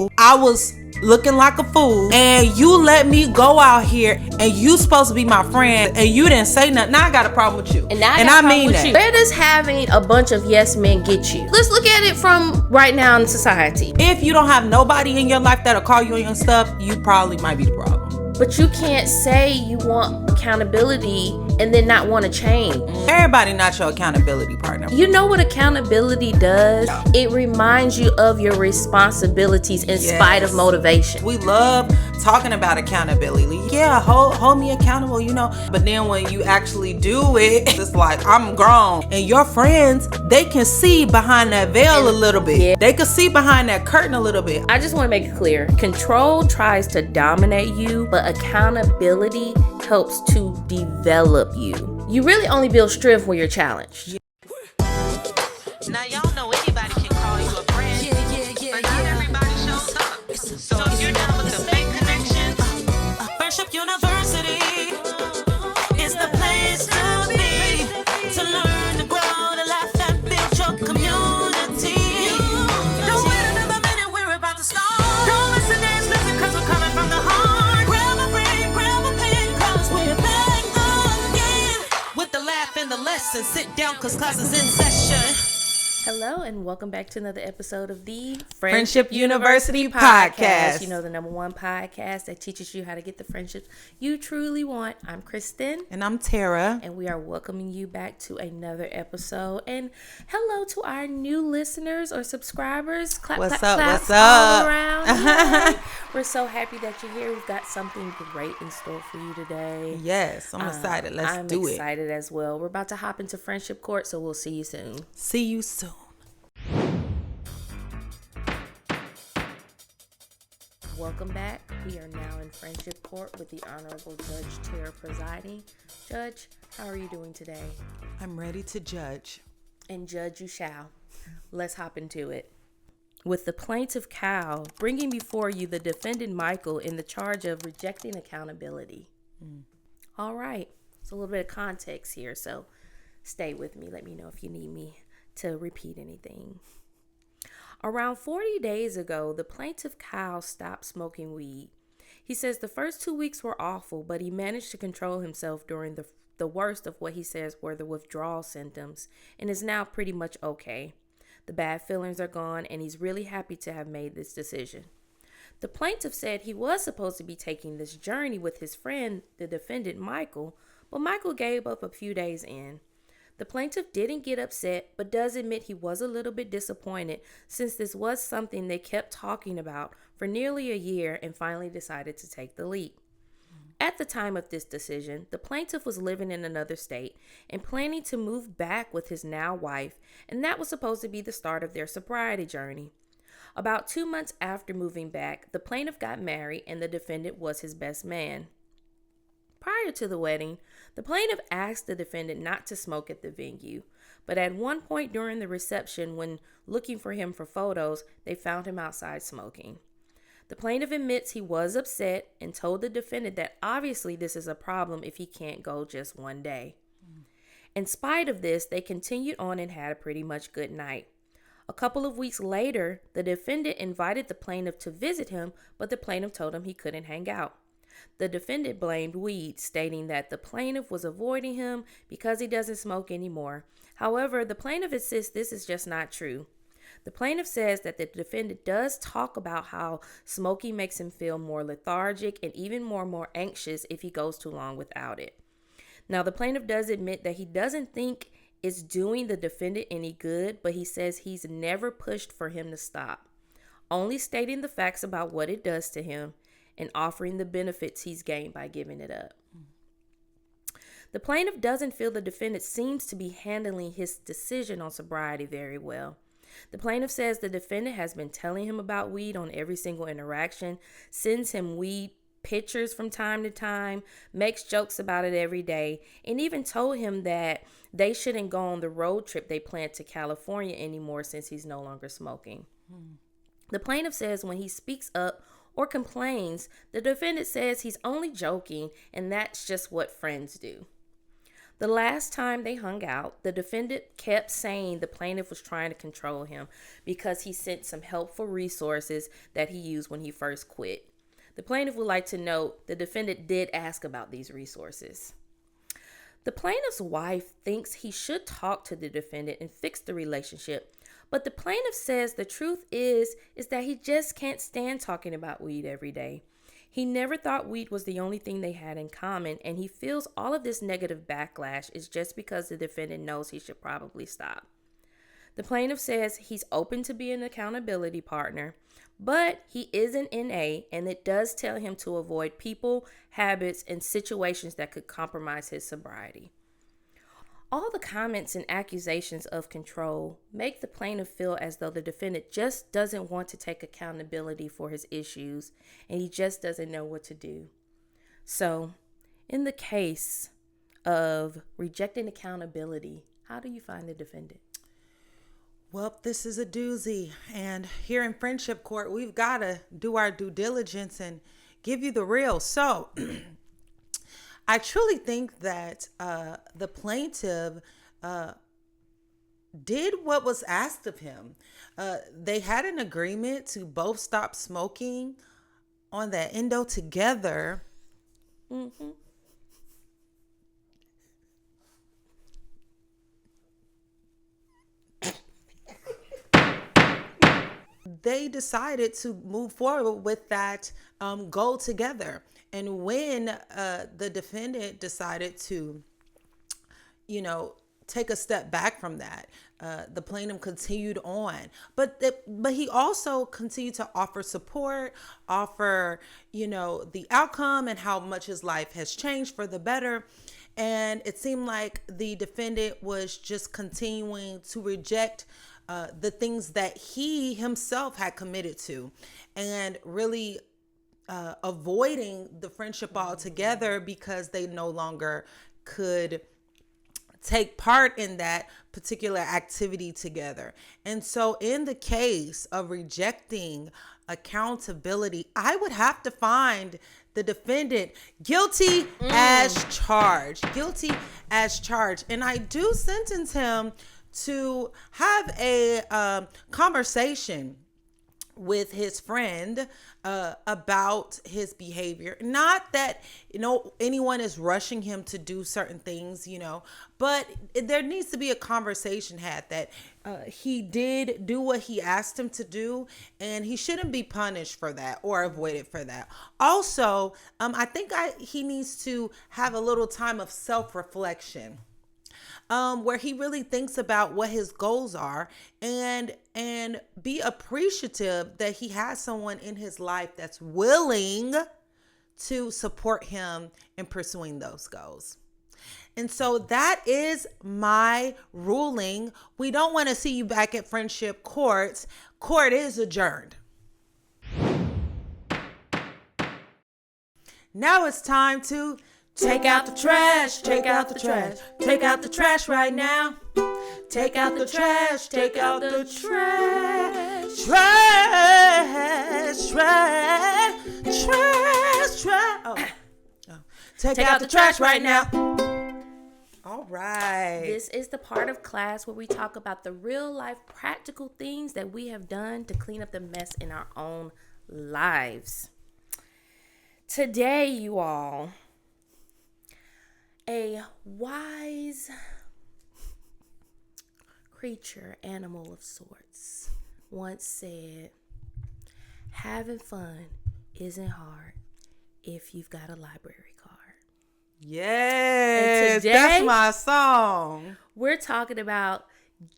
knew I was looking like a fool, and you let me go out here, and you supposed to be my friend, and you didn't say nothing. Now I got a problem with you. And I mean that. Where does having a bunch of yes men get you? Let's look at it from right now in society. If you don't have nobody in your life that'll call you on your stuff, you probably might be the problem. But you can't say you want accountability and then not want to change. Everybody not your accountability partner. You know what accountability does? It reminds you of your responsibilities in spite of motivation. We love talking about accountability. Yeah, hold me accountable, you know. But then when you actually do it, it's like, I'm grown. And your friends, they can see behind that veil a little bit. Yeah. They can see behind that curtain a little bit. I just want to make it clear. Control tries to dominate you, but accountability helps to develop you. You really only build strength when you're challenged. Now y'all know anybody can call you a friend, but not everybody shows up. So if you're down with the fake connections, Friendship University is the place to be, to learn, to grow, to laugh and build your community. Don't wait another minute, we're about to start. Don't listen cause we're coming from the heart. Grab a break, grab a pen, cause we're back again. With the laugh and the lesson, sit down cause class is in session. Hello and welcome back to another episode of the Friendship University Podcast. You know, the number one podcast that teaches you how to get the friendships you truly want. I'm Kristen. And I'm Tara. And we are welcoming you back to another episode. And hello to our new listeners or subscribers. What's clap, up? all around. Yay. We're so happy that you're here. We've got something great in store for you today. Yes, I'm excited. Let's do it. I'm excited as well. We're about to hop into Friendship Court, so we'll see you soon. See you soon. Welcome back. We are now in Friendship Court with the Honorable Judge Tara presiding. Judge, how are you doing today? I'm ready to judge. And judge you shall. Let's hop into it. With the plaintiff Cal bringing before you the defendant Michael in the charge of rejecting accountability. All right. So a little bit of context here. So stay with me. Let me know if you need me to repeat anything. Around 40 days ago, the plaintiff Kyle stopped smoking weed. He says the first 2 weeks were awful, but he managed to control himself during the worst of what he says were the withdrawal symptoms and is now pretty much okay. The bad feelings are gone and he's really happy to have made this decision. The plaintiff said he was supposed to be taking this journey with his friend, the defendant Michael, but Michael gave up a few days in. The plaintiff didn't get upset, but does admit he was a little bit disappointed since this was something they kept talking about for nearly a year and finally decided to take the leap. At the time of this decision, the plaintiff was living in another state and planning to move back with his now wife, and that was supposed to be the start of their sobriety journey. About 2 months after moving back, the plaintiff got married and the defendant was his best man. Prior to the wedding, the plaintiff asked the defendant not to smoke at the venue, but at one point during the reception, when looking for him for photos, they found him outside smoking. The plaintiff admits he was upset and told the defendant that obviously this is a problem if he can't go just one day. In spite of this, they continued on and had a pretty much good night. A couple of weeks later, the defendant invited the plaintiff to visit him, but the plaintiff told him he couldn't hang out. The defendant blamed weed, stating that the plaintiff was avoiding him because he doesn't smoke anymore. However, the plaintiff insists this is just not true. The plaintiff says that the defendant does talk about how smoking makes him feel more lethargic and even more anxious if he goes too long without it. Now, the plaintiff does admit that he doesn't think it's doing the defendant any good, but he says he's never pushed for him to stop, only stating the facts about what it does to him and offering the benefits he's gained by giving it up. The plaintiff doesn't feel the defendant seems to be handling his decision on sobriety very well. The plaintiff says the defendant has been telling him about weed on every single interaction, sends him weed pictures from time to time, makes jokes about it every day, and even told him that they shouldn't go on the road trip they planned to California anymore since he's no longer smoking. The plaintiff says when he speaks up or complains, the defendant says he's only joking and that's just what friends do. The last time they hung out, the defendant kept saying the plaintiff was trying to control him because he sent some helpful resources that he used when he first quit. The plaintiff would like to note the defendant did ask about these resources. The plaintiff's wife thinks he should talk to the defendant and fix the relationship, but the plaintiff says the truth is that he just can't stand talking about weed every day. He never thought weed was the only thing they had in common, and he feels all of this negative backlash is just because the defendant knows he should probably stop. The plaintiff says he's open to being an accountability partner, but he is an NA, and it does tell him to avoid people, habits, and situations that could compromise his sobriety. All the comments and accusations of control make the plaintiff feel as though the defendant just doesn't want to take accountability for his issues, and he just doesn't know what to do. So, in the case of rejecting accountability, how do you find the defendant? Well, this is a doozy. And here in Friendship Court, we've got to do our due diligence and give you the real. So, I truly think that the plaintiff did what was asked of him. They had an agreement to both stop smoking on that endo together. Mm-hmm. They decided to move forward with that goal together. And when the defendant decided to, take a step back from that, the plaintiff continued on. But he also continued to offer support, offer, the outcome and how much his life has changed for the better. And it seemed like the defendant was just continuing to reject the things that he himself had committed to, and really avoiding the friendship altogether because they no longer could take part in that particular activity together. And so in the case of rejecting accountability, I would have to find the defendant guilty as charged. Guilty as charged. And I do sentence him to have a conversation with his friend about his behavior. Not that, anyone is rushing him to do certain things, but there needs to be a conversation had that he did do what he asked him to do, and he shouldn't be punished for that or avoided for that. Also, I think he needs to have a little time of self-reflection. Where he really thinks about what his goals are and be appreciative that he has someone in his life that's willing to support him in pursuing those goals. And so that is my ruling. We don't want to see you back at Friendship Court. Court is adjourned. Now it's time to take out the trash, take out the trash, take out the trash right now. Take out the trash, take out the trash, trash, trash, trash, trash. Oh. Take out the trash right now. All right. This is the part of class where we talk about the real life practical things that we have done to clean up the mess in our own lives. Today, you all, a wise creature, animal of sorts, once said, having fun isn't hard if you've got a library card. Yes, that's my song. We're talking about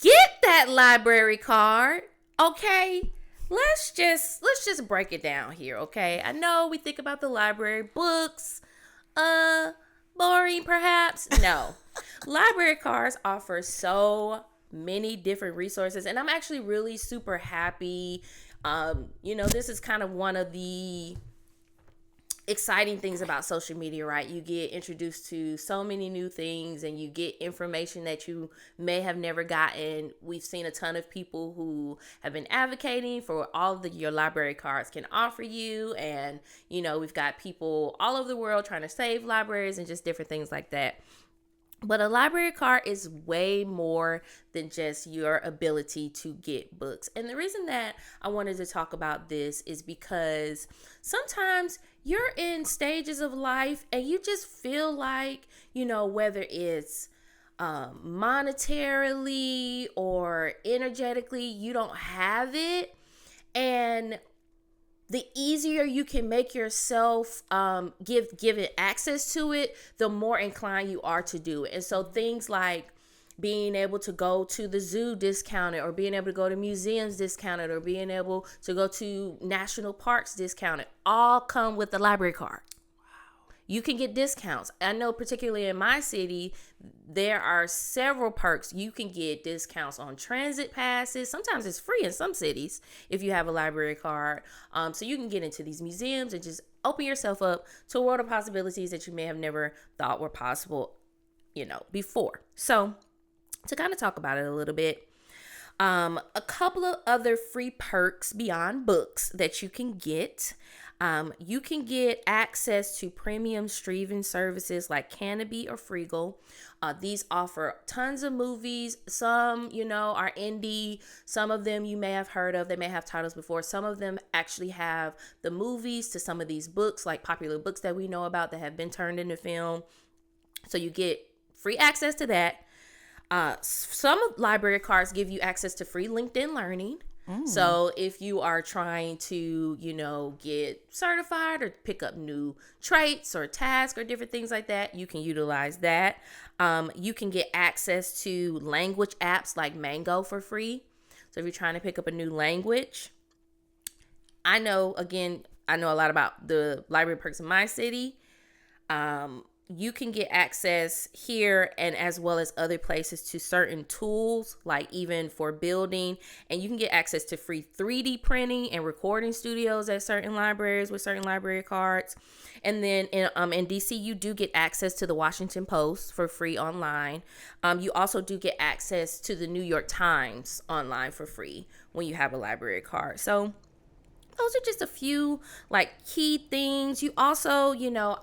get that library card, okay? Let's just break it down here, okay? I know we think about the library, books, boring perhaps. No. Library cards offer so many different resources, and I'm actually really super happy. This is kind of one of the exciting things about social media, right? You get introduced to so many new things and you get information that you may have never gotten. We've seen a ton of people who have been advocating for all of your library cards can offer you. And, we've got people all over the world trying to save libraries and just different things like that. But a library card is way more than just your ability to get books. And the reason that I wanted to talk about this is because sometimes you're in stages of life and you just feel like, whether it's monetarily or energetically, you don't have it. And the easier you can make yourself give it access to it, the more inclined you are to do it. And so things like being able to go to the zoo discounted, or being able to go to museums discounted, or being able to go to national parks discounted, all come with the library card. You can get discounts. I know particularly in my city, there are several perks. You can get discounts on transit passes. Sometimes it's free in some cities if you have a library card. So you can get into these museums and just open yourself up to a world of possibilities that you may have never thought were possible, before. So to kind of talk about it a little bit, a couple of other free perks beyond books that you can get. You can get access to premium streaming services like Canopy or Freegal. These offer tons of movies. Some, are indie. Some of them you may have heard of. They may have titles before. Some of them actually have the movies to some of these books, like popular books that we know about that have been turned into film. So you get free access to that. Some library cards give you access to free LinkedIn Learning. So if you are trying to, get certified or pick up new traits or tasks or different things like that, you can utilize that. You can get access to language apps like Mango for free. So if you're trying to pick up a new language, I know a lot about the library perks in my city. You can get access here and as well as other places to certain tools, like even for building, and you can get access to free 3D printing and recording studios at certain libraries with certain library cards. And then in DC, you do get access to the Washington Post for free online. You also do get access to the New York Times online for free when you have a library card. So those are just a few key things. You also,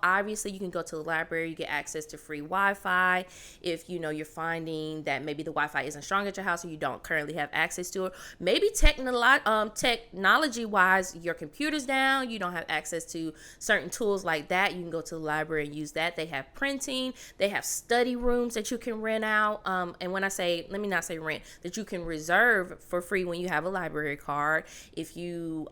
obviously you can go to the library, you get access to free Wi-Fi. If, you're finding that maybe the Wi-Fi isn't strong at your house or you don't currently have access to it. Maybe technology wise, your computer's down, you don't have access to certain tools like that. You can go to the library and use that. They have printing, they have study rooms that you can rent out. And when I say, let me not say rent, that you can reserve for free when you have a library card. If you,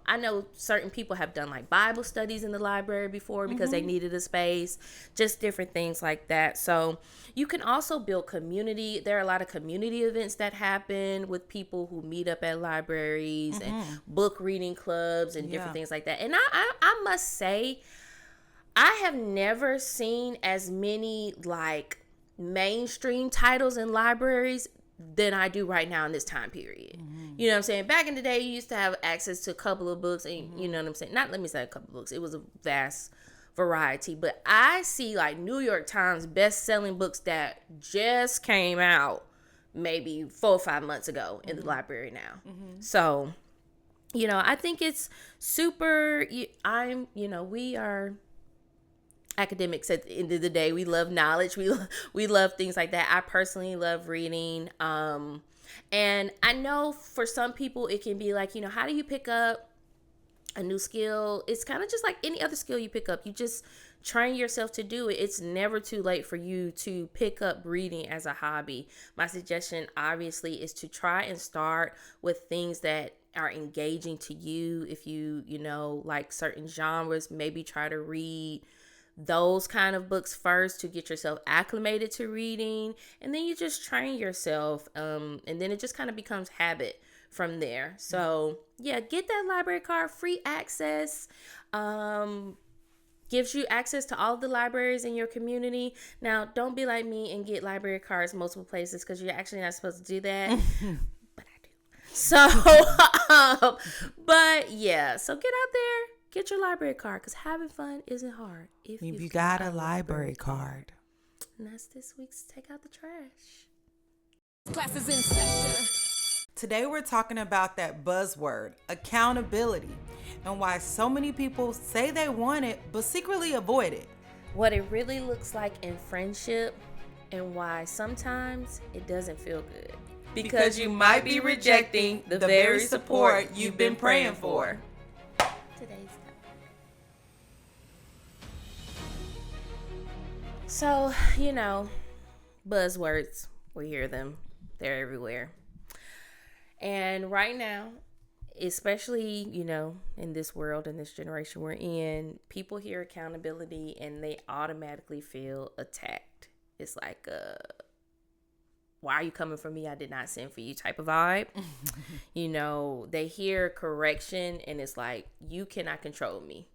I know certain people have done Bible studies in the library before because they needed a space, just different things like that. So you can also build community. There are a lot of community events that happen with people who meet up at libraries and book reading clubs and different things like that. And I must say, I have never seen as many mainstream titles in libraries than I do right now in this time period. You know what I'm saying? Back in the day, you used to have access to a couple of books, and you know what I'm saying? Not, let me say a couple of books. It was a vast variety. But I see New York Times best-selling books that just came out maybe 4 or 5 months ago in the library now. So, I think it's super, we are academics at the end of the day. We love knowledge. We love things like that. I personally love reading. And I know for some people it can be how do you pick up a new skill? It's kind of just like any other skill you pick up. You just train yourself to do it. It's never too late for you to pick up reading as a hobby. My suggestion obviously is to try and start with things that are engaging to you. If you like certain genres, maybe try to read those kind of books first to get yourself acclimated to reading, and then you just train yourself, and then it just kind of becomes habit from there. So get that library card. Free access gives you access to all of the libraries in your community. Now, don't be like me and get library cards multiple places, because you're actually not supposed to do that. But I do. So but yeah, so get out there, get your library card, because having fun isn't hard if you got a library card. And that's this week's Take Out the Trash. Classes in session. Today we're talking about that buzzword, accountability, and why so many people say they want it but secretly avoid it. What it really looks like in friendship and why sometimes it doesn't feel good. Because you might be rejecting the very support you've been praying for. Today's topic. So, buzzwords, we hear them. They're everywhere. And right now, especially, in this world, in this generation we're in, people hear accountability and they automatically feel attacked. It's like, why are you coming for me? I did not send for you type of vibe. They hear correction and it's like, you cannot control me.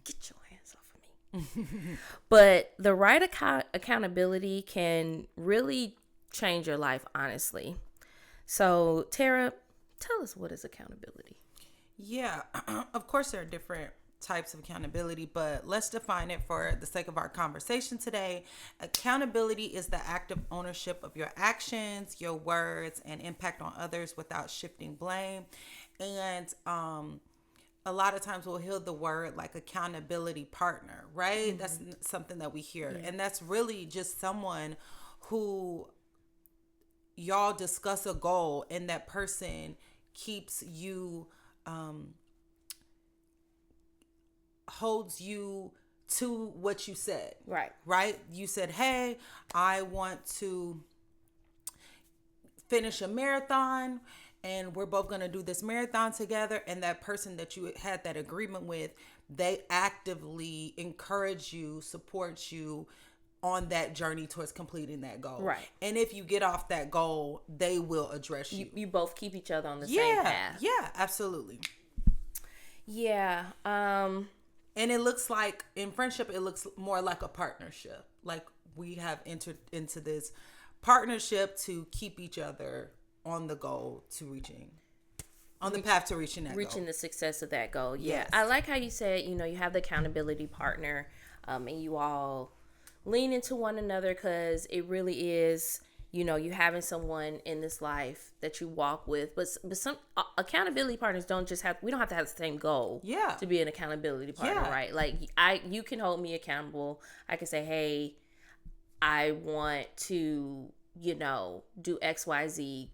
Get your hands off of me. But the right accountability can really change your life, honestly. So, Tara, tell us, what is accountability? Yeah, of course there are different types of accountability, but let's define it for the sake of our conversation today. Accountability is the active ownership of your actions, your words, and impact on others without shifting blame. And a lot of times we'll hear the word like accountability partner, right? Mm-hmm. That's something that we hear. Yeah. And that's really just someone who y'all discuss a goal and that person keeps you, holds you to what you said. Right? You said, hey, I want to finish a marathon and we're both going to do this marathon together. And that person that you had that agreement with, they actively encourage you, support you on that journey towards completing that goal. Right. And if you get off that goal, they will address you. You both keep each other on the same path. Yeah, absolutely. Yeah. And it looks like in friendship, it looks more like a partnership. Like we have entered into this partnership to keep each other on the goal to the path to reaching that goal. The success of that goal. Yeah. Yes. I like how you said, you have the accountability partner, and you all lean into one another, because it really is, you having someone in this life that you walk with. But some accountability partners we don't have to have the same goal to be an accountability partner, right? Like you can hold me accountable. I can say, hey, I want to, do X, Y, Z.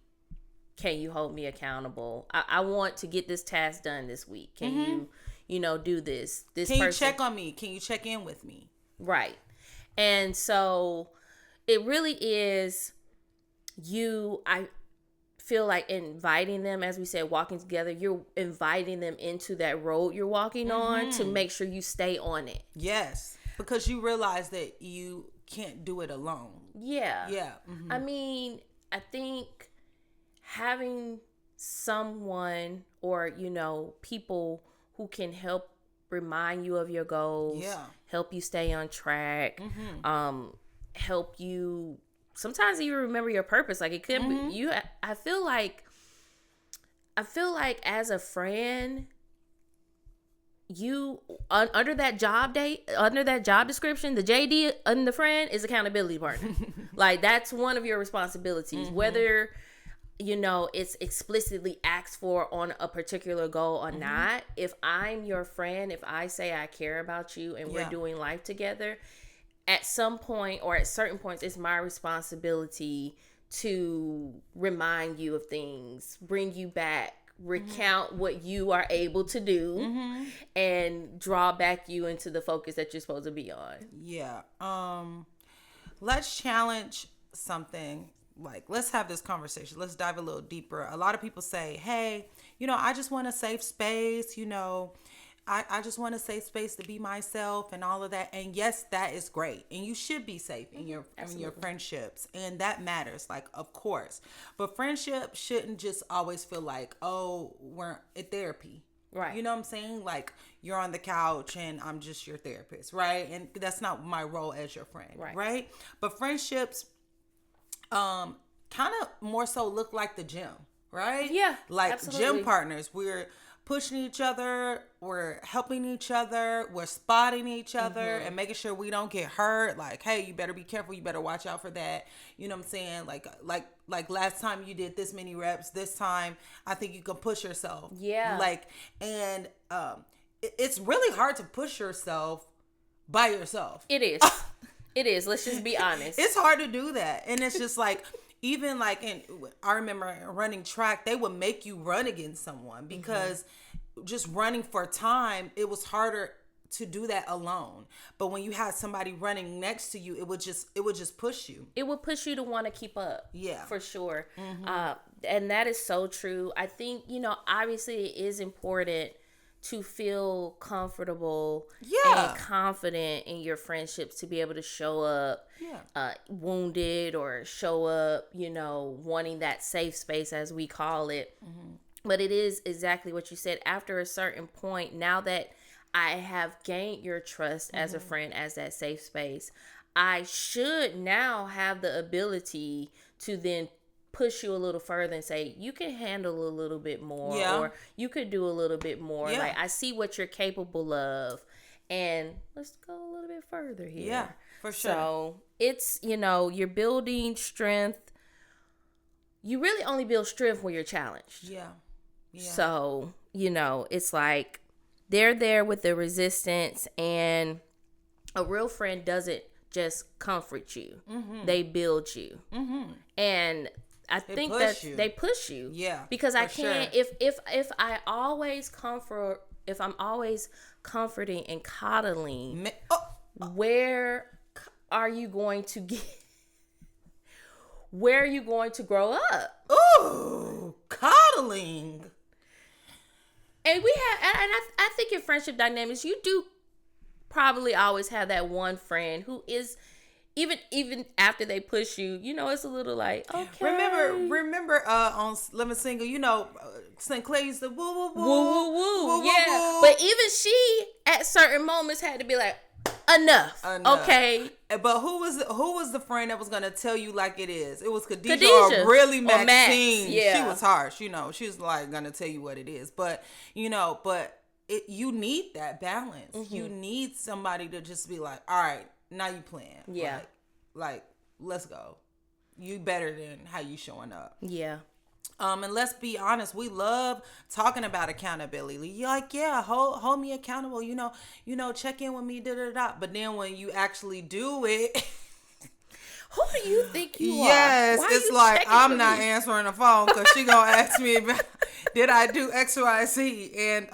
Can you hold me accountable? I want to get this task done this week. Can you, do this? Can you check on me? Can you check in with me? Right. And so it really is I feel like inviting them, as we said, walking together, you're inviting them into that road you're walking on to make sure you stay on it. Yes. Because you realize that you can't do it alone. Yeah. Yeah. I mean, I think having someone or, people who can help remind you of your goals, help you stay on track, help you sometimes even remember your purpose. Like it could be you. I feel like as a friend, you under that job description, the JD under the friend is accountability partner. Like that's one of your responsibilities, whether it's explicitly asked for on a particular goal or not. If I'm your friend, if I say I care about you and we're doing life together, at some point or at certain points, it's my responsibility to remind you of things, bring you back, recount what you are able to do, and draw back you into the focus that you're supposed to be on. Yeah. Let's challenge something. Like, let's have this conversation. Let's dive a little deeper. A lot of people say, hey, I just want a safe space. I just want a safe space to be myself and all of that. And yes, that is great. And you should be safe in your friendships. And that matters, like, of course. But friendship shouldn't just always feel like, oh, we're at therapy. Right. You know what I'm saying? Like, you're on the couch and I'm just your therapist, right? And that's not my role as your friend, right? But friendships kind of more so look like the gym, right? Yeah, like absolutely. Gym partners. We're pushing each other, we're helping each other, we're spotting each other and making sure we don't get hurt. Like, hey, you better be careful, you better watch out for that. You know what I'm saying? Like last time you did this many reps, this time I think you can push yourself. Yeah. And it's really hard to push yourself by yourself. It is. It is. Let's just be honest. It's hard to do that. And it's just like, even like, I remember running track, they would make you run against someone because just running for time, it was harder to do that alone. But when you had somebody running next to you, it would just push you. It would push you to want to keep up. Yeah. For sure. And that is so true. I think, obviously it is important to feel comfortable and confident in your friendships, to be able to show up wounded, or show up, wanting that safe space, as we call it. But it is exactly what you said. After a certain point, now that I have gained your trust as a friend, as that safe space, I should now have the ability to then push you a little further and say, you can handle a little bit more, or you could do a little bit more. Like, I see what you're capable of, and let's go a little bit further here. Yeah, for sure. So it's, you're building strength. You really only build strength when you're challenged. Yeah. So, it's like they're there with the resistance, and a real friend doesn't just comfort you. They build you. And I think that they push you. Yeah. Because I can't, if I always comfort, if I'm always comforting and coddling, where are you going to get, where are you going to grow up? Ooh, coddling. And we have, and I think in friendship dynamics, you do probably always have that one friend who is, even after they push you, it's a little like, okay. Remember on Living Single, Sinclair used to woo woo woo woo woo woo. Yeah. Woo. But even she at certain moments had to be like, enough. Okay. But who was the friend that was gonna tell you like it is? It was Khadijah. Or really Maxine. Max. Yeah. She was harsh. She was like gonna tell you what it is. But you need that balance. You need somebody to just be like, all right, now you playing. Yeah. Like let's go. You better than how you showing up. Yeah. And let's be honest, we love talking about accountability. You're like, yeah, hold me accountable, check in with me, da. But then when you actually do it, who do you think you are? Yes, it's like, I'm not me? answering the phone because she gonna ask me about, did I do X, Y, Z? And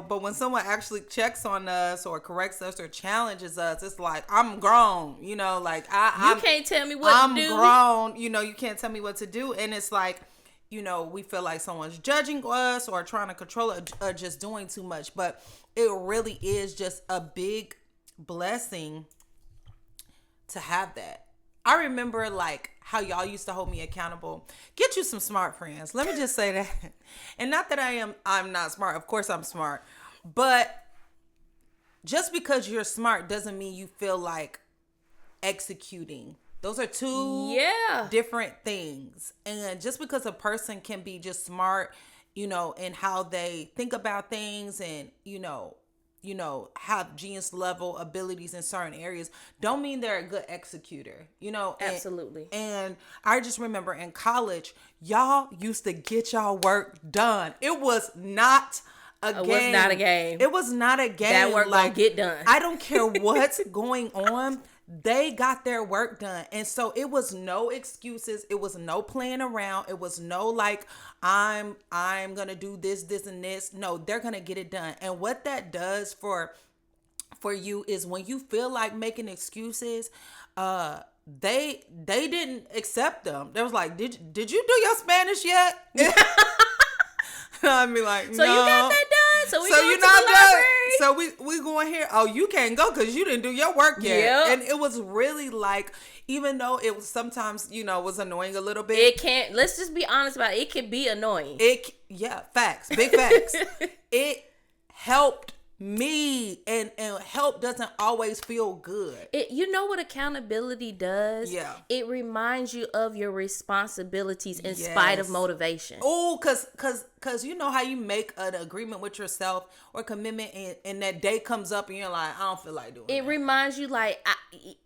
but when someone actually checks on us or corrects us or challenges us, it's like, I'm grown, like you can't tell me what to do. I'm grown, you can't tell me what to do. And it's like, we feel like someone's judging us or trying to control it or just doing too much. But it really is just a big blessing to have that. I remember like how y'all used to hold me accountable. Get you some smart friends. Let me just say that. And not that I'm not smart. Of course I'm smart. But just because you're smart doesn't mean you feel like executing. Those are two different things. And just because a person can be just smart, in how they think about things and, have genius level abilities in certain areas, don't mean they're a good executor, Absolutely. And I just remember in college, y'all used to get y'all work done. It was not a game. It was not a game. It was not a game. That work gonna get done. I don't care what's going on. They got their work done. And so it was no excuses. It was no playing around. It was no like, I'm going to do this, and this. No, they're going to get it done. And what that does for you is when you feel like making excuses, they didn't accept them. They was like, did you do your Spanish yet? I'd be like, so no. You got that done? So you're to not the done. library? So we going here. Oh, you can't go because you didn't do your work yet. Yep. And it was really like, even though it was sometimes, was annoying a little bit. It can't, let's just be honest about it. It can be annoying. Facts. Big facts. It helped me, and help doesn't always feel good. You know what accountability does? Yeah. It reminds you of your responsibilities in spite of motivation. Oh, cause you know how you make an agreement with yourself or commitment, and that day comes up and you're like, I don't feel like doing it. It reminds you like,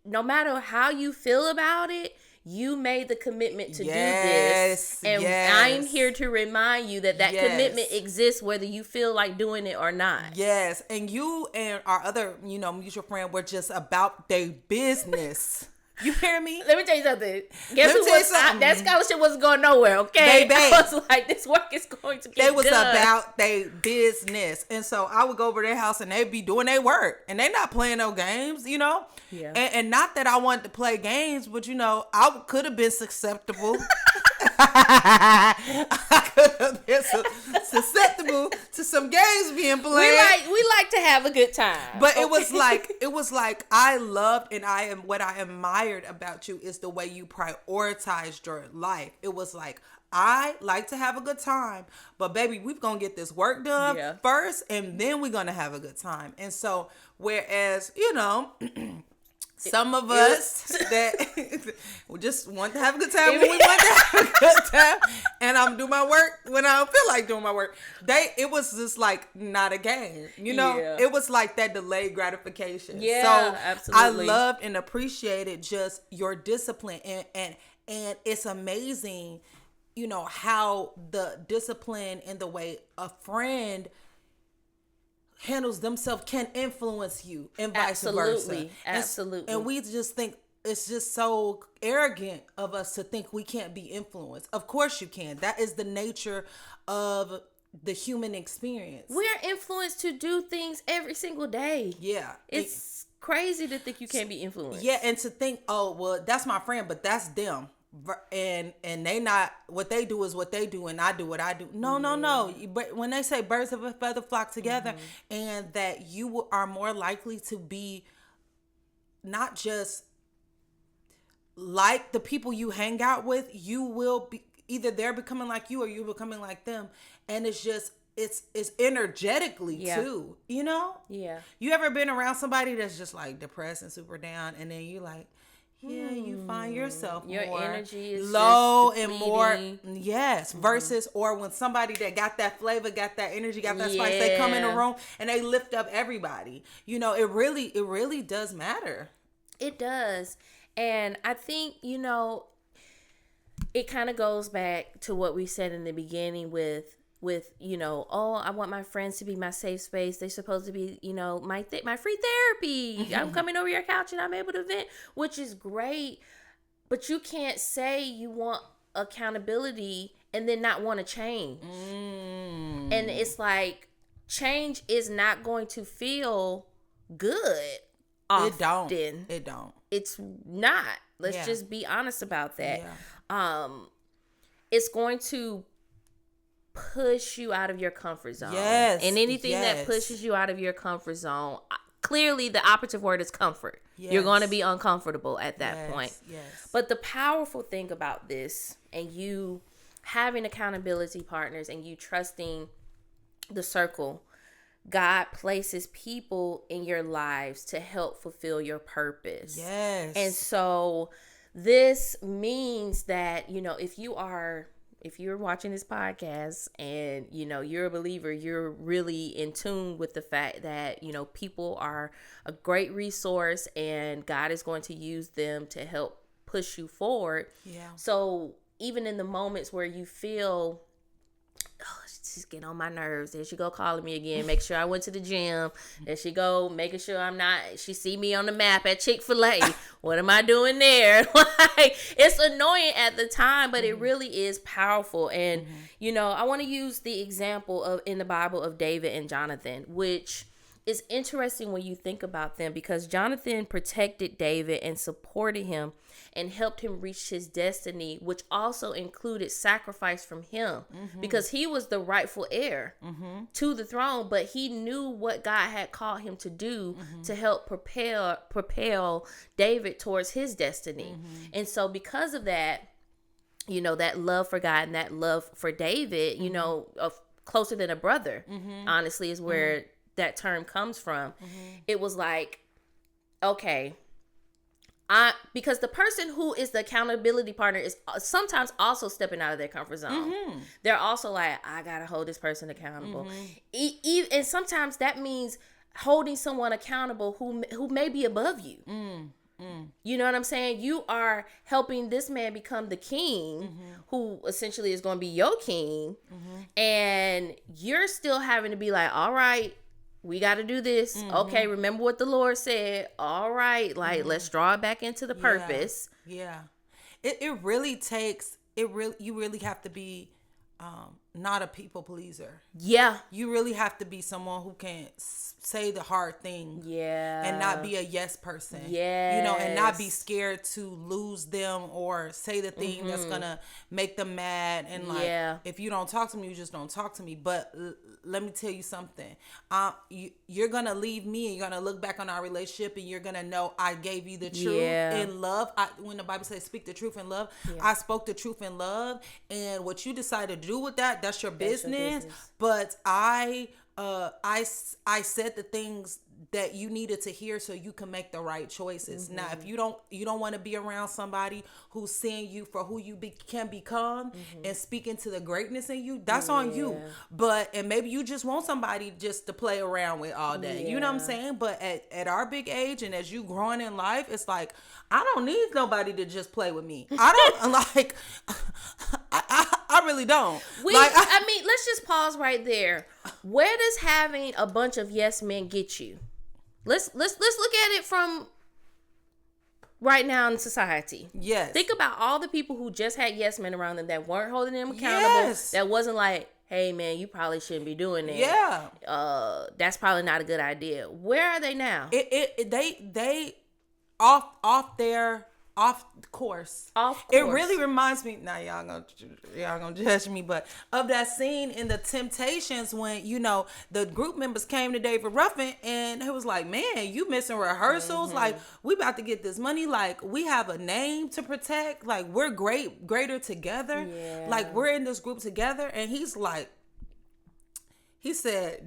no matter how you feel about it, You made the commitment to do Yes, this. And yes. I'm here to remind you that Yes. commitment exists whether you feel like doing it or not. Yes, and you and our other, mutual friend were just about their business. You hear me? Let me tell you something. Guess Let me who tell you was something. that scholarship wasn't going nowhere, okay? Baby. I was like, this work is going to get They was done. about their business. And so I would go over their house and they'd be doing their work. And they not playing no games, Yeah. And not that I wanted to play games, but I could have been susceptible. I could have been susceptible to some games being played. We like to have a good time. But it was like I loved, and what I admired about you is the way you prioritized your life. It was like, I like to have a good time, but baby, we're going to get this work done first, and then we're going to have a good time. And so, whereas, some of us that we just want to have a good time when we want to have a good time, and I'm doing my work when I don't feel like doing my work. It was just like not a game, Yeah. It was like that delayed gratification. Yeah, so absolutely. I loved and appreciated just your discipline, and it's amazing, how the discipline and the way a friend handles themselves can influence you, and vice versa. Absolutely. And we just think it's just so arrogant of us to think we can't be influenced. Of course you can. That is the nature of the human experience. We're influenced to do things every single day. Yeah. It's crazy to think you can't be influenced. Yeah, and to think, oh, well, that's my friend, but that's them. And they not, what they do is what they do, and I do what I do. No. But when they say birds of a feather flock together, and that you are more likely to be not just like the people you hang out with, you will be either they're becoming like you or you're becoming like them. And it's just, it's energetically too, Yeah. You ever been around somebody that's just like depressed and super down, and then you like, you find yourself Your more energy is low just and more, depleting. versus, or when somebody that got that flavor, got that energy, got that spice, they come in the room and they lift up everybody. It really does matter. It does. And I think, it kind of goes back to what we said in the beginning with I want my friends to be my safe space. They're supposed to be, my free therapy. I'm coming over your couch and I'm able to vent, which is great. But you can't say you want accountability and then not want to change. And it's like, change is not going to feel good often. It don't. It's not. Let's just be honest about that. Yeah. It's going to push you out of your comfort zone. Yes. And anything that pushes you out of your comfort zone, clearly the operative word is comfort. Yes. You're going to be uncomfortable at that point. Yes. But the powerful thing about this, and you having accountability partners and you trusting the circle, God places people in your lives to help fulfill your purpose. Yes. And so this means that, if you're watching this podcast and, you're a believer, you're really in tune with the fact that, people are a great resource and God is going to use them to help push you forward. Yeah. So even in the moments where you feel, oh, she's getting on my nerves, there she go calling me again, make sure I went to the gym, there she go making sure she see me on the map at Chick-fil-A, what am I doing there? Like, it's annoying at the time, but it really is powerful. And I want to use the example of in the Bible of David and Jonathan, which is interesting when you think about them, because Jonathan protected David and supported him and helped him reach his destiny, which also included sacrifice from him, because he was the rightful heir to the throne, but he knew what God had called him to do to help propel David towards his destiny. And so because of that, that love for God and that love for David, closer than a brother, honestly, is where that term comes from. It was like, okay, because the person who is the accountability partner is sometimes also stepping out of their comfort zone. They're also like, I gotta hold this person accountable. And sometimes that means holding someone accountable who may be above you. You know what I'm saying? You are helping this man become the king, who essentially is going to be your king. And you're still having to be like, all right, we got to do this. Okay, remember what the Lord said. All right, like, let's draw it back into the purpose. Yeah. It really takes, you really have to be not a people pleaser. Yeah. You really have to be someone who can say the hard thing. Yeah. And not be a yes person. Yes. You know, and not be scared to lose them or say the thing that's gonna make them mad. And like, if you don't talk to me, you just don't talk to me. But let me tell you something. You're gonna leave me and you're gonna look back on our relationship and you're gonna know I gave you the truth in love. When the Bible says speak the truth in love, I spoke the truth in love. And what you decide to do with that, that's your business. But I said the things that you needed to hear so you can make the right choices. Now, if you don't want to be around somebody who's seeing you for who you can become and speaking to the greatness in you, that's on you. And maybe you just want somebody just to play around with all day. You know what I'm saying? But at our big age and as you growing in life, it's like, I don't need nobody to just play with me. I don't like, I really don't. I mean, let's just pause right there. Where does having a bunch of yes men get you? Let's look at it from right now in society. Yes. Think about all the people who just had yes men around them that weren't holding them accountable. That wasn't like, hey man, you probably shouldn't be doing that. Yeah. That's probably not a good idea. Where are they now? They off course. It really reminds me. Now y'all gonna judge me, but of that scene in the Temptations when the group members came to David Ruffin and it was like, man, you missing rehearsals. Like, we about to get this money. Like, we have a name to protect. Like, we're greater together. Like, we're in this group together. And he said,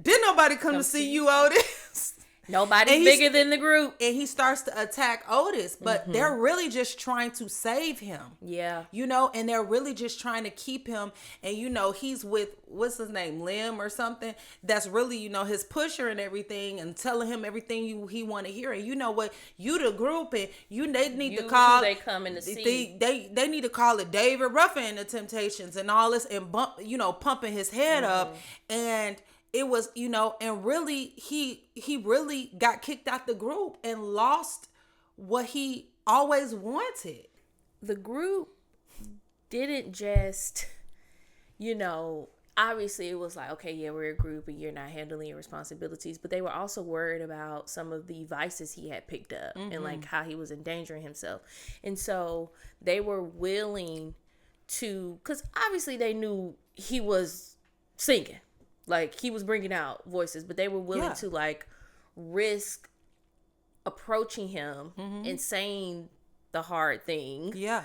didn't nobody come to see you, Otis? Nobody's bigger than the group. And he starts to attack Otis, but they're really just trying to save him. Yeah. And they're really just trying to keep him. And, he's with, what's his name, Lim or something. That's really, his pusher and everything and telling him everything he want to hear. And you know what? You the group and they need to call. They coming to see. They need to call it David Ruffin and the Temptations and all this and pumping his head up. And it was, and really, he really got kicked out the group and lost what he always wanted. The group didn't just, obviously it was like, okay, yeah, we're a group and you're not handling your responsibilities, but they were also worried about some of the vices he had picked up and like how he was endangering himself. And so they were willing to, because obviously they knew he was singing. Like, he was bringing out voices, but they were willing to, like, risk approaching him and saying the hard thing. Yeah.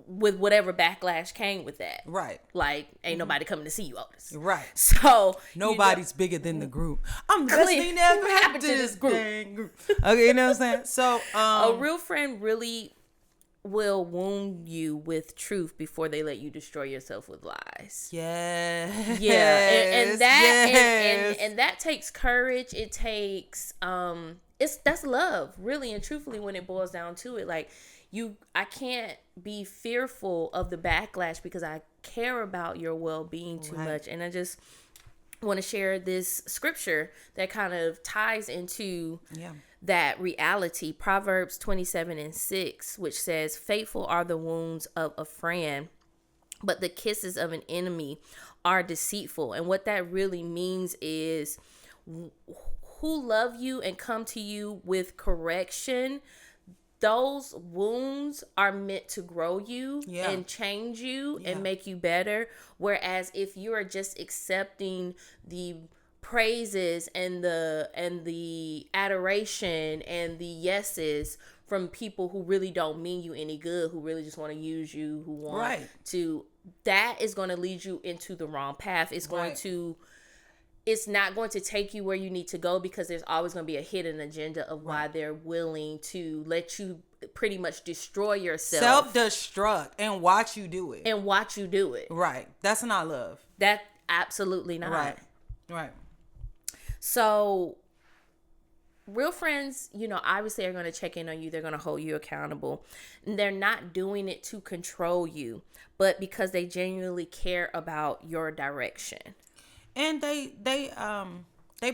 With whatever backlash came with that. Right. Like, ain't nobody coming to see you, Otis. Right. So. Nobody's bigger than the group. I'm the best thing that ever happened to this group. Okay, you know what I'm saying? So, a real friend really will wound you with truth before they let you destroy yourself with lies. Yeah. And that and that takes courage. It takes that's love, really and truthfully, when it boils down to it. Like, I can't be fearful of the backlash because I care about your well-being too much. And I just want to share this scripture that kind of ties into that reality. Proverbs 27:6, which says, faithful are the wounds of a friend, but the kisses of an enemy are deceitful. And what that really means is who love you and come to you with correction, those wounds are meant to grow you and change you and make you better. Whereas if you are just accepting the praises and the adoration and the yeses from people who really don't mean you any good, who really just want to use you, who want to, that is going to lead you into the wrong path. It's going to, it's not going to take you where you need to go, because there's always going to be a hidden agenda of why they're willing to let you pretty much destroy yourself. Self-destruct and watch you do it. Right. That's not love. That absolutely not. Right. So real friends, obviously are going to check in on you. They're going to hold you accountable. And they're not doing it to control you, but because they genuinely care about your direction. And they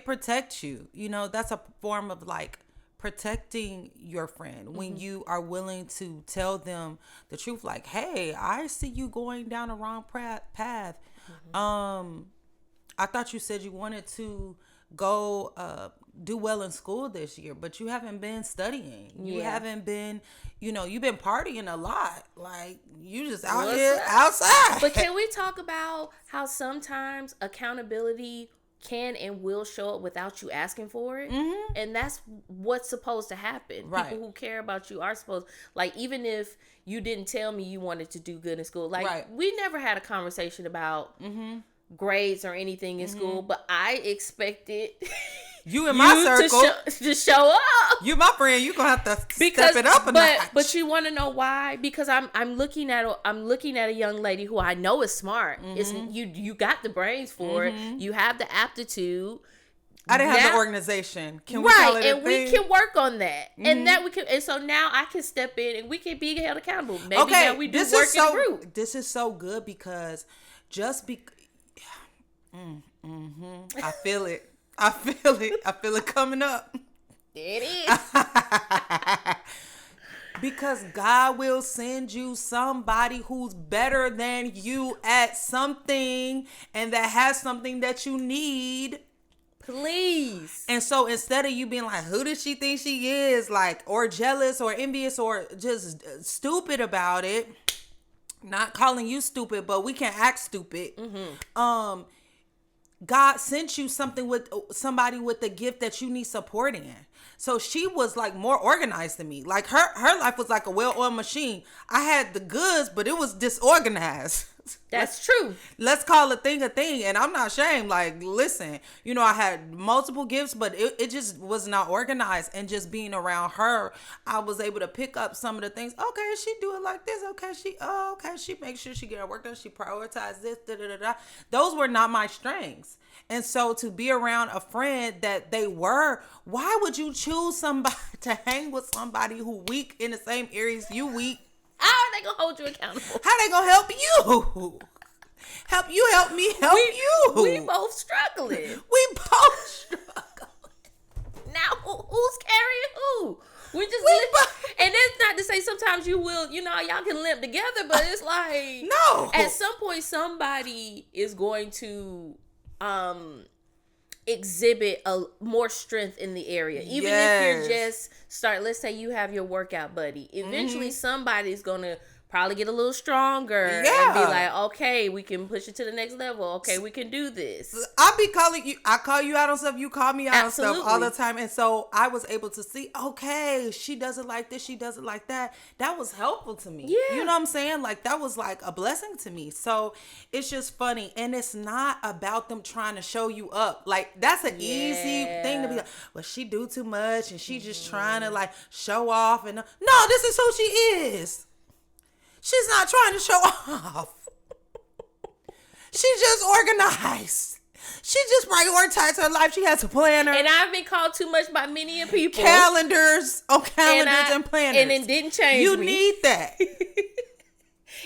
protect you. That's a form of like protecting your friend when you are willing to tell them the truth. Like, hey, I see you going down a wrong path. I thought you said you wanted to go do well in school this year, but you haven't been studying. You haven't been, you've been partying a lot. Like, you just out here outside. But can we talk about how sometimes accountability can and will show up without you asking for it? And that's what's supposed to happen. Right. People who care about you are supposed, like, even if you didn't tell me you wanted to do good in school, like, we never had a conversation about grades or anything in school, but I expected you in my circle to show up. You my friend, you gonna have to step it up a notch. But you want to know why? Because I'm looking at a young lady who I know is smart. It's you got the brains for it. You have the aptitude. I didn't have the organization. Can we call it a thing? We can work on that, and that we can. And so now I can step in, and we can be held accountable. Maybe now we do work in a group. This is so good because I feel it. I feel it coming up. There it is. Because God will send you somebody who's better than you at something and that has something that you need. Please. And so instead of you being like, who does she think she is? Like, or jealous or envious or just stupid about it. Not calling you stupid, but we can act stupid. God sent you somebody with the gift that you need support in. So she was like more organized than me. Like her life was like a well-oiled machine. I had the goods, but it was disorganized. That's true. Let's call a thing. And I'm not ashamed. Like, listen, I had multiple gifts, but it just was not organized. And just being around her, I was able to pick up some of the things. Okay, she do it like this. Okay, she makes sure she get her work done. She prioritizes this. Those were not my strengths. And so to be around a friend that they were, why would you choose somebody to hang with somebody who weak in the same areas you weak? How are they gonna hold you accountable? How they gonna help you? Help you, help me, help you. We both struggling. We both struggling. Now who's carrying who? And it's not to say sometimes you will, y'all can limp together, but it's like no. At some point somebody is going to exhibit a more strength in the area. Even if you're just let's say you have your workout buddy. Eventually somebody's gonna probably get a little stronger and be like, okay, we can push it to the next level. Okay, we can do this. I call you out on stuff, you call me out Absolutely. on stuff all the time. And so I was able to see, okay, she does it like this, she does it like that. That was helpful to me. Yeah. You know what I'm saying? Like, that was like a blessing to me. So it's just funny. And it's not about them trying to show you up. Like, that's an easy thing to be like, well, she do too much and she just trying to like show off. And no, this is who she is. She's not trying to show off. She's just organized. She just prioritized her life. She has a planner. And I've been called too much by many people. Calendars and planners. And it didn't change You me. need that.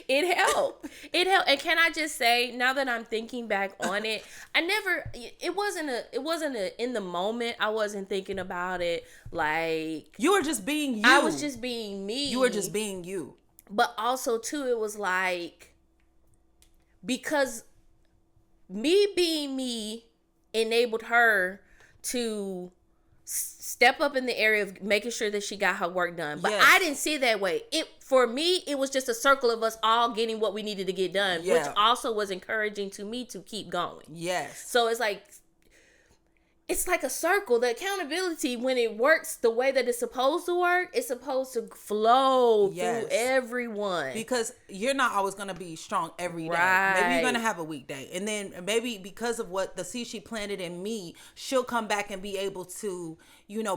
It helped. And can I just say, now that I'm thinking back on it, it wasn't in the moment. I wasn't thinking about it like. You were just being you. I was just being me. You were just being you. But also, too, it was like, because me being me enabled her to step up in the area of making sure that she got her work done. But I didn't see it that way. For me, it was just a circle of us all getting what we needed to get done, which also was encouraging to me to keep going. Yes. So it's like a circle. The accountability, when it works the way that it's supposed to work, it's supposed to flow through everyone. Because you're not always going to be strong every day. Right. Maybe you're going to have a weak day. And then maybe because of what the seed she planted in me, she'll come back and be able to,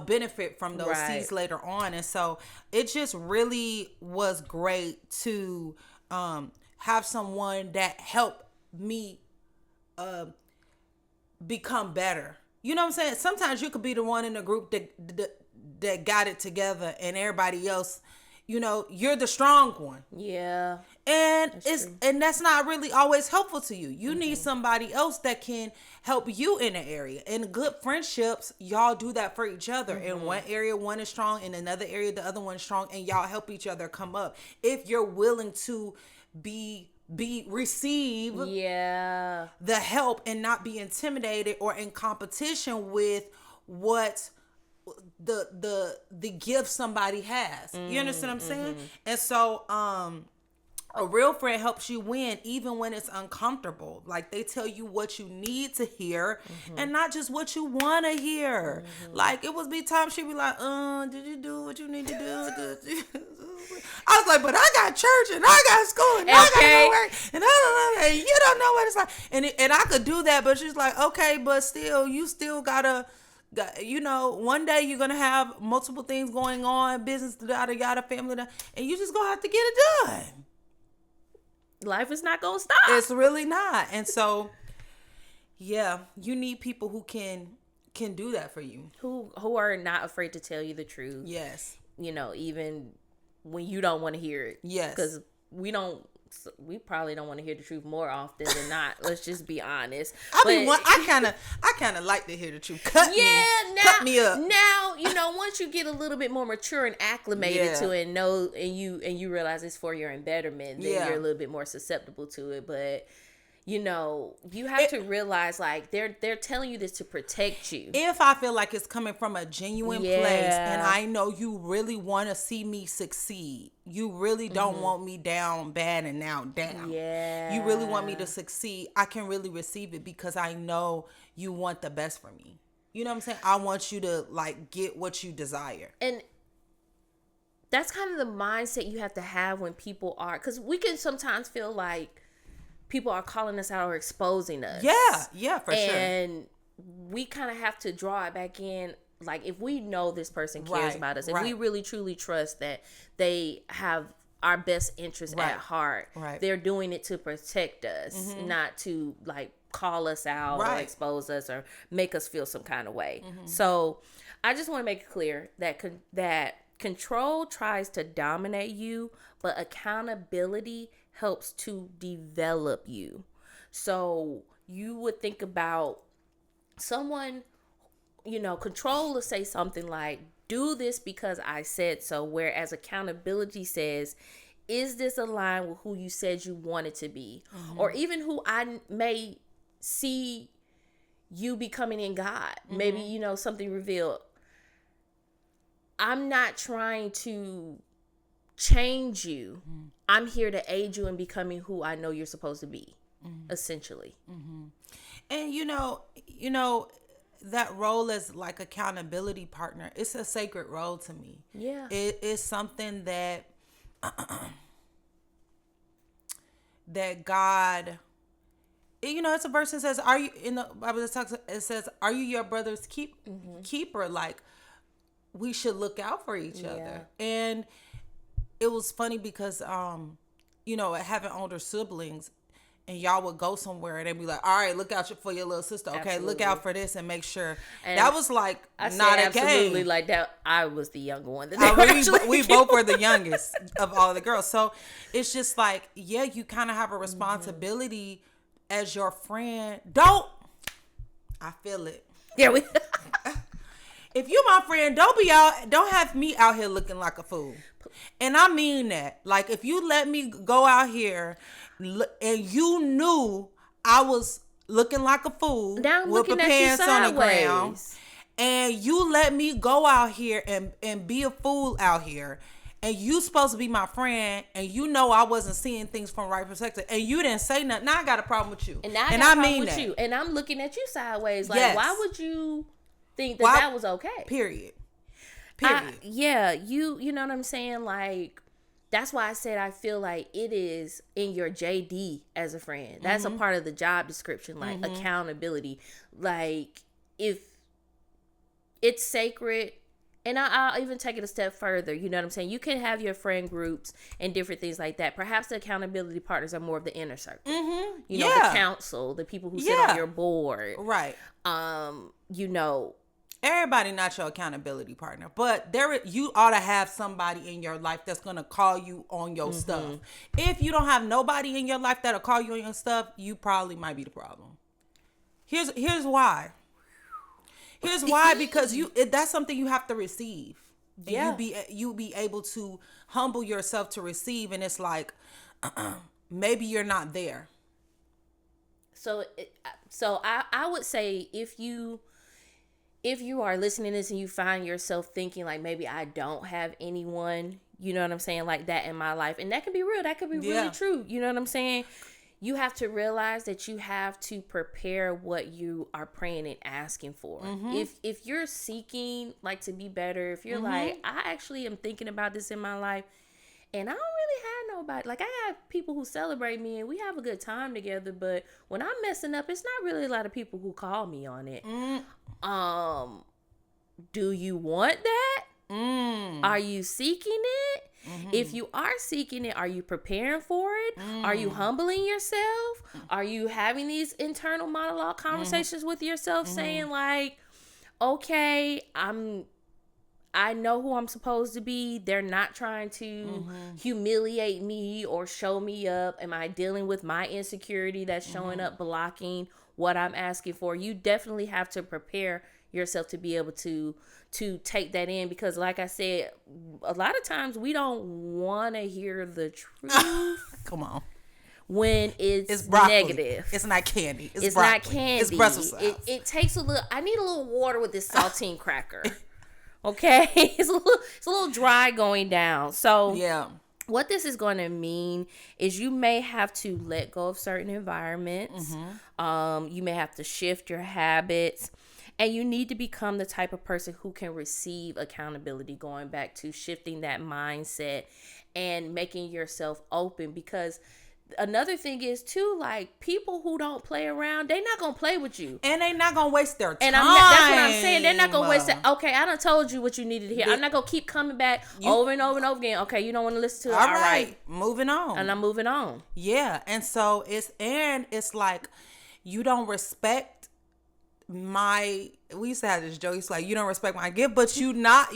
benefit from those seeds later on. And so it just really was great to have someone that helped me become better. You know what I'm saying? Sometimes you could be the one in the group that got it together, and everybody else, you know, you're the strong one. Yeah. And that's not really always helpful to you. You need somebody else that can help you in an area. In good friendships, y'all do that for each other. In one area, one is strong. In another area, the other one's strong, and y'all help each other come up. If you're willing to receive the help and not be intimidated or in competition with what the gift somebody has. You understand what I'm saying? And so a real friend helps you win even when it's uncomfortable. Like, they tell you what you need to hear and not just what you want to hear. Like, it would be times she'd be like, did you do what you need to do? I was like, but I got church and I got school and I got to work and you don't know what it's like. And I could do that, but she's like, okay, but still, you still gotta, you know, one day you're gonna have multiple things going on, business, yada, family, and you just gonna have to get it done. Life is not gonna stop. It's really not. And so, yeah, you need people who can do that for you. Who are not afraid to tell you the truth. Yes. You know, even when you don't want to hear it. Yes. Because we probably don't want to hear the truth more often than not. Let's just be honest. I kind of like to hear the truth. Cut me up. Now, you know, once you get a little bit more mature and acclimated to it, and you realize it's for your betterment, then you're a little bit more susceptible to it. But you know, you have to realize, like, they're telling you this to protect you. If I feel like it's coming from a genuine place, and I know you really want to see me succeed, you really don't want me down bad and now down. Yeah. You really want me to succeed, I can really receive it because I know you want the best for me. You know what I'm saying? I want you to, like, get what you desire. And that's kind of the mindset you have to have when people are, because we can sometimes feel like people are calling us out or exposing us. Yeah, for sure. And we kind of have to draw it back in. Like, if we know this person cares about us, if we really truly trust that they have our best interest at heart, they're doing it to protect us, not to, like, call us out or expose us or make us feel some kind of way. So I just want to make it clear that that control tries to dominate you, but accountability helps to develop you. So you would think about someone, you know, control will say something like, do this because I said so, whereas accountability says, is this aligned with who you said you wanted to be? Or even who I may see you becoming in God. Maybe, you know, something revealed. I'm not trying to change you. I'm here to aid you in becoming who I know you're supposed to be, essentially. And you know that role as, like, accountability partner, it's a sacred role to me. Yeah. It is something that that God, you know, it's a verse that says, are you, in the Bible it says, are you your brother's keeper? Like, we should look out for each other. And it was funny because, you know, having older siblings, and y'all would go somewhere and they'd be like, all right, look out for your little sister. Okay, absolutely. Look out for this and make sure. And that was like not a absolutely game. Like that. I was the younger one. We both were the youngest of all the girls. So it's just like, yeah, you kind of have a responsibility as your friend. I feel it. Yeah, we. If you my friend, don't have me out here looking like a fool. And I mean that. Like, if you let me go out here and you knew I was looking like a fool with my pants on the ground, and you let me go out here and be a fool out here, and you supposed to be my friend, and you know I wasn't seeing things from right perspective, and you didn't say nothing, now I got a problem with you. And I mean that. You. And I'm looking at you sideways. Like, why would you think that was okay? Period. You know what I'm saying? Like, that's why I said I feel like it is in your JD as a friend. That's a part of the job description, like accountability. Like, if it's sacred And I'll even take it a step further. You know what I'm saying? You can have your friend groups and different things like that. Perhaps the accountability partners are more of the inner circle. Mm-hmm. You know, the council, the people who sit on your board. Right. You know. Everybody not your accountability partner, but you ought to have somebody in your life that's going to call you on your stuff. If you don't have nobody in your life that'll call you on your stuff, you probably might be the problem. Here's why. Here's why, because that's something you have to receive. And you be able to humble yourself to receive, and it's like maybe you're not there. So I would say if you are listening to this and you find yourself thinking like maybe I don't have anyone, you know what I'm saying, like that in my life, and that can be real, that could be really true, you know what I'm saying? You have to realize that you have to prepare what you are praying and asking for. If you're seeking like to be better, if you're like, I actually am thinking about this in my life and I don't really have nobody, like I have people who celebrate me and we have a good time together, but when I'm messing up, it's not really a lot of people who call me on it. Do you want that? Are you seeking it? If you are seeking it, are you preparing for it? Are you humbling yourself? Are you having these internal monologue conversations with yourself saying like, okay, I know who I'm supposed to be. They're not trying to humiliate me or show me up. Am I dealing with my insecurity that's showing up, blocking what I'm asking for? You definitely have to prepare yourself to be able to take that in, because like I said, a lot of times we don't want to hear the truth. Come on. When it's negative. It's not candy. It's broccoli. not candy. It's Brussels sprouts. It takes a little, I need a little water with this saltine cracker. Okay? It's a little dry going down. So yeah. What this is going to mean is you may have to let go of certain environments. You may have to shift your habits. And you need to become the type of person who can receive accountability, going back to shifting that mindset and making yourself open. Because another thing is too, like, people who don't play around, they not gonna play with you, and they not gonna waste their time. And that's what I'm saying. They're not gonna waste it. Okay, I done told you what you needed to hear. I'm not gonna keep coming back over and over and over again. Okay, you don't want to listen to it. All right, moving on. And I'm moving on. Yeah, and so it's like you don't respect we used to have this joke. It's like, you don't respect my gift, but you not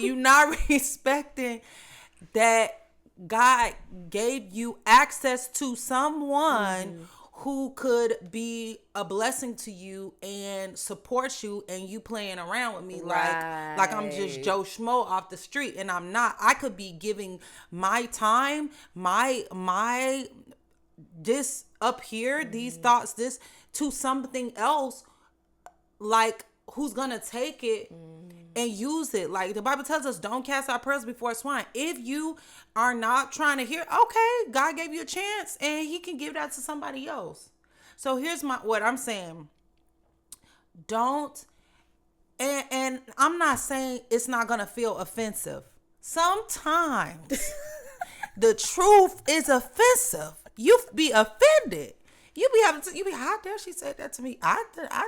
respecting that God gave you access to someone who could be a blessing to you and support you, and you playing around with me like I'm just Joe Schmo off the street, and I'm not. I could be giving my time, my this up here, these thoughts, this to something else. Like, who's gonna take it and use it? Like, the Bible tells us, don't cast our pearls before swine. If you are not trying to hear, okay, God gave you a chance and he can give that to somebody else. So here's what I'm saying. Don't, and I'm not saying it's not gonna feel offensive. Sometimes the truth is offensive. You be offended. You be how dare she said that to me? I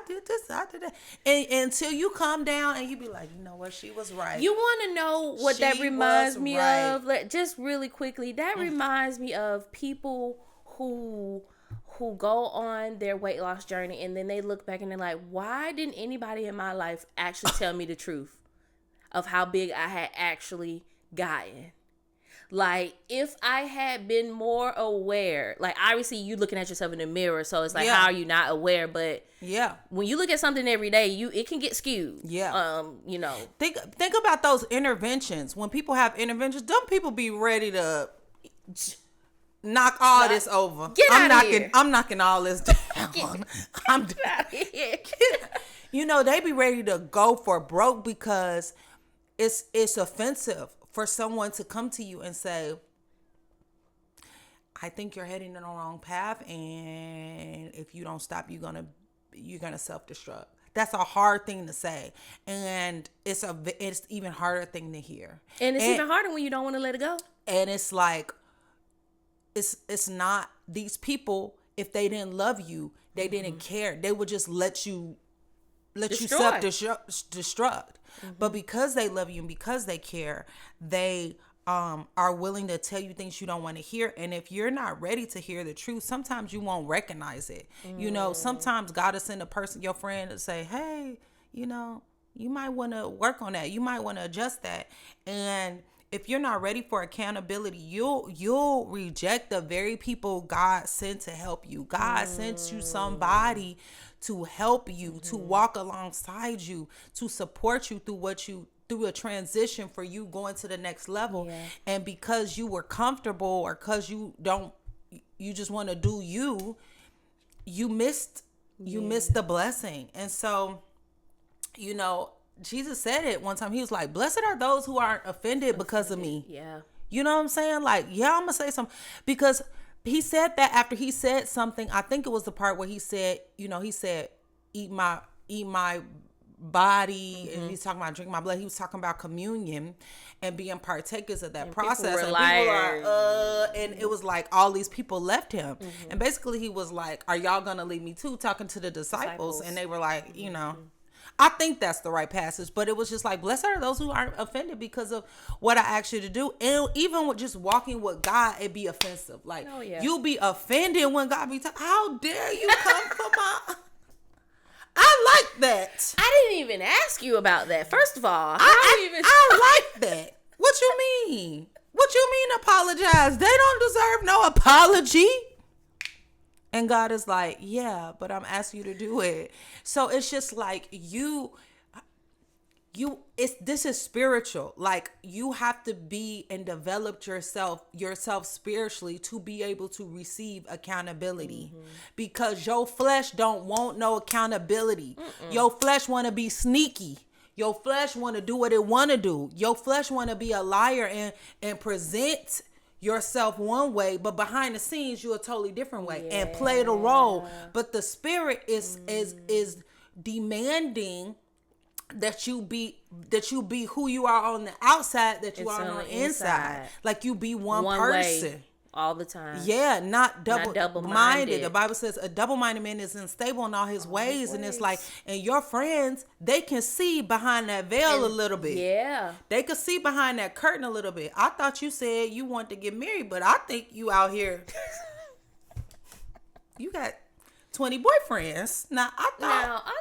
did this, I did that. And until you calm down and you be like, you know what, she was right. You want to know what that reminds me of? Just really quickly, that reminds me of people who go on their weight loss journey and then they look back and they're like, why didn't anybody in my life actually tell me the truth of how big I had actually gotten? Like, if I had been more aware, like, obviously you looking at yourself in the mirror, so it's like, how are you not aware? But when you look at something every day, it can get skewed. You know, think about those interventions. When people have interventions, don't people be ready to knock all this over? I'm knocking all this down. I'm get out of here. You know, they be ready to go for broke because it's offensive for someone to come to you and say, I think you're heading in the wrong path, and if you don't stop, you're gonna self-destruct. That's a hard thing to say, and it's even harder thing to hear. And it's even harder when you don't want to let it go. And it's like, it's not, these people, if they didn't love you, they didn't care. They would just let you self-destruct. But because they love you and because they care, they are willing to tell you things you don't want to hear. And if you're not ready to hear the truth, sometimes you won't recognize it. You know, sometimes God will send a person, your friend, to say, hey, you know, you might want to work on that. You might want to adjust that. And if you're not ready for accountability, you'll reject the very people God sent to help you. God sent you somebody to help you, to walk alongside you, to support you through a transition for you going to the next level. And because you were comfortable, or because you just want to do you missed the blessing. And so, you know, Jesus said it one time. He was like, blessed are those who aren't offended because of me. Yeah. You know what I'm saying? Like, yeah, I'm going to say something. Because he said that after he said something. I think it was the part where he said, you know, he said, eat my body. And he's talking about drinking my blood. He was talking about communion and being partakers of that And process. people were And people like, are, and it was like all these people left him. And basically he was like, are y'all going to leave me too? Talking to the disciples. And they were like, you know, I think that's the right passage, but it was just like, blessed are those who aren't offended because of what I asked you to do. And even with just walking with God, it'd be offensive. Like, you'll be offended when God be how dare you come for my... I like that. I didn't even ask you about that. First of all, I like that. What you mean? What you mean apologize? They don't deserve no apology. And God is like, yeah, but I'm asking you to do it. So it's just like this is spiritual. Like, you have to be and develop yourself spiritually to be able to receive accountability, because your flesh don't want no accountability. Your flesh want to be sneaky. Your flesh want to do what it want to do. Your flesh want to be a liar and present yourself one way, but behind the scenes you're a totally different way and play the role. But the spirit is demanding that you be who you are on the outside, that you are on the inside. Like, you be one person way, all the time. Yeah, not double-minded. Minded. The Bible says a double-minded man is unstable in all his ways. And it's like, and your friends, they can see behind that veil a little bit. Yeah. They can see behind that curtain a little bit. I thought you said you want to get married, but I think you out here. You got 20 boyfriends. Now, I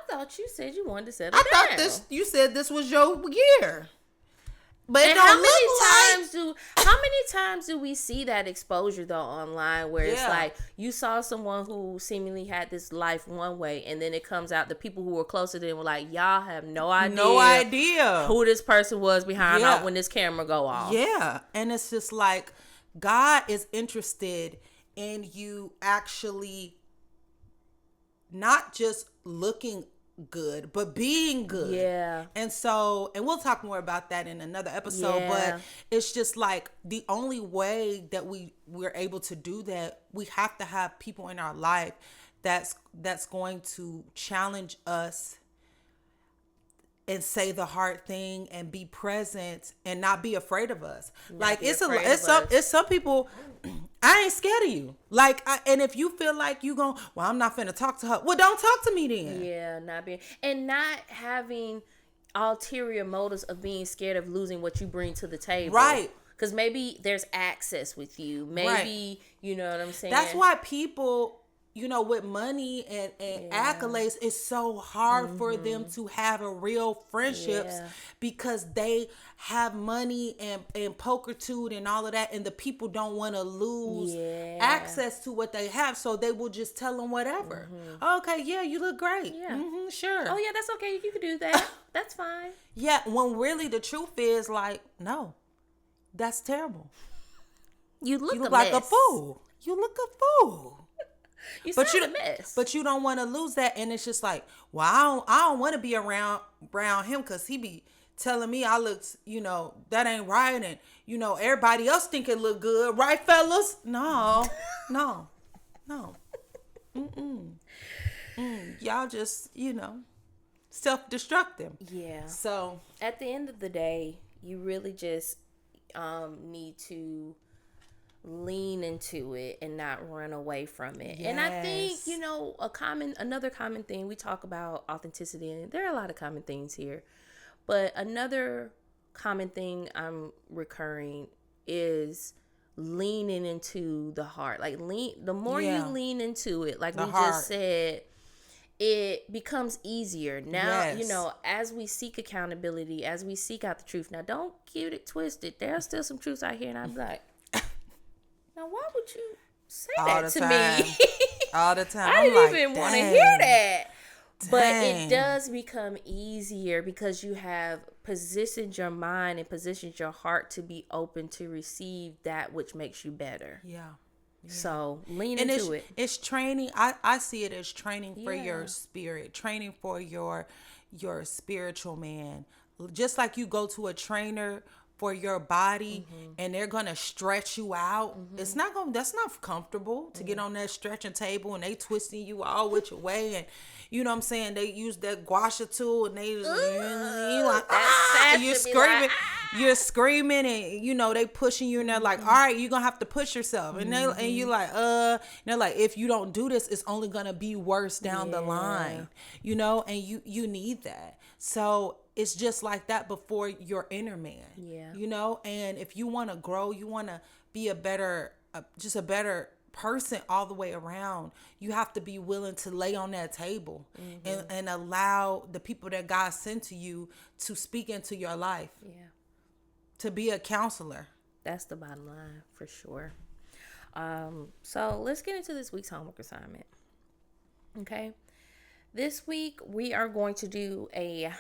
thought you said you wanted to settle down. You said this was your year. But and how many times do we see that exposure though online, where it's like you saw someone who seemingly had this life one way, and then it comes out the people who were closer to them were like, y'all have no idea who this person was behind when this camera go off. Yeah. And it's just like, God is interested in you actually not just looking good, but being good. Yeah. And so, and we'll talk more about that in another episode, but it's just like the only way that we're able to do that, we have to have people in our life that's going to challenge us and say the hard thing and be present and not be afraid of us. It's some people, I ain't scared of you. And if you feel like you gon', well, I'm not finna talk to her. Well, don't talk to me then. Yeah, not having ulterior motives of being scared of losing what you bring to the table. Right. Because maybe there's access with you. Maybe, you know what I'm saying? That's why people, with money and accolades, it's so hard for them to have a real friendships because they have money and pokertude and all of that, and the people don't want to lose access to what they have, so they will just tell them whatever. Okay, yeah, you look great. Yeah, sure. Oh yeah, that's okay. You can do that. That's fine. Yeah, when really the truth is like, no, that's terrible. You look like a fool. You look a fool. A mess. But you don't want to lose that, and it's just like, well, I don't want to be around him because he be telling me I look, that ain't right, and everybody else think it look good, right, fellas? No. Y'all just self-destructive. Yeah. So at the end of the day, you really just need to lean into it and not run away from it. Yes. And I think, another common thing, we talk about authenticity, and there are a lot of common things here, But another common thing I'm recurring is leaning into the heart. Like the more you lean into it, like The we heart. just said, it becomes easier. Now, Yes. as we seek accountability, as we seek out the truth. Now, don't get it twisted. There's still some truths out here, and I'm like, now, why would you say All that the to time. me? All the time. I I'm didn't like, even want to dang. hear that. But Dang. it does become easier because you have positioned your mind and positioned your heart to be open to receive that which makes you better. Yeah. So lean And into it. it's training. I see it as training for Yeah. your spirit, training for your spiritual man. Just like you go to a trainer for your body and they're gonna stretch you out. It's not gonna that's not comfortable to get on that stretching table and they twisting you all which way, and you know what I'm saying, they use that guasha tool and they just, you like you're screaming. You're screaming and they pushing you and they're like, all right, you're gonna have to push yourself, and you like and they're like, if you don't do this, it's only gonna be worse down the line, and you need that. So it's just like that before your inner man. And if you want to grow, you want to be a better person all the way around, you have to be willing to lay on that table and allow the people that God sent to you to speak into your life. To be a counselor. That's the bottom line for sure. So let's get into this week's homework assignment. Okay. This week we are going to do a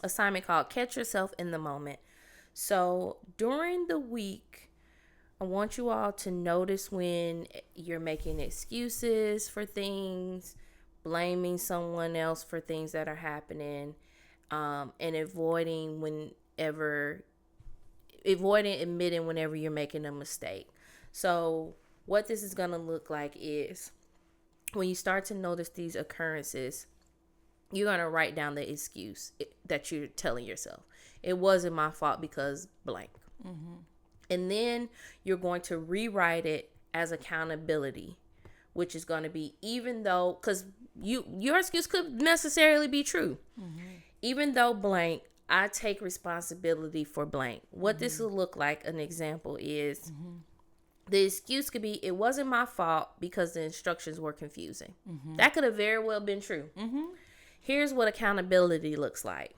assignment called Catch Yourself in the Moment. So during the week, I want you all to notice when you're making excuses for things, blaming someone else for things that are happening, and avoiding admitting whenever you're making a mistake. So what this is going to look like is when you start to notice these occurrences, you're going to write down the excuse that you're telling yourself. It wasn't my fault because blank. And then you're going to rewrite it as accountability, which is going to be, even though, because your excuse could necessarily be true. Even though blank, I take responsibility for blank. What this will look like, an example is, the excuse could be, it wasn't my fault because the instructions were confusing. That could have very well been true. Here's what accountability looks like.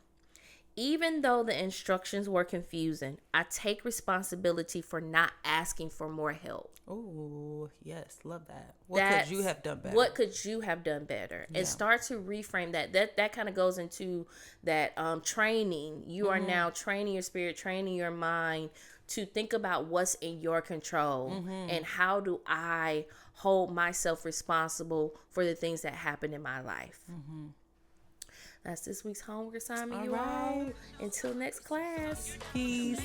Even though the instructions were confusing, I take responsibility for not asking for more help. Oh, yes. Love that. What could you have done better? What could you have done better? And start to reframe that. That kind of goes into that training. You are now training your spirit, training your mind to think about what's in your control and how do I hold myself responsible for the things that happen in my life. That's this week's homework assignment, all. Until next class. Peace.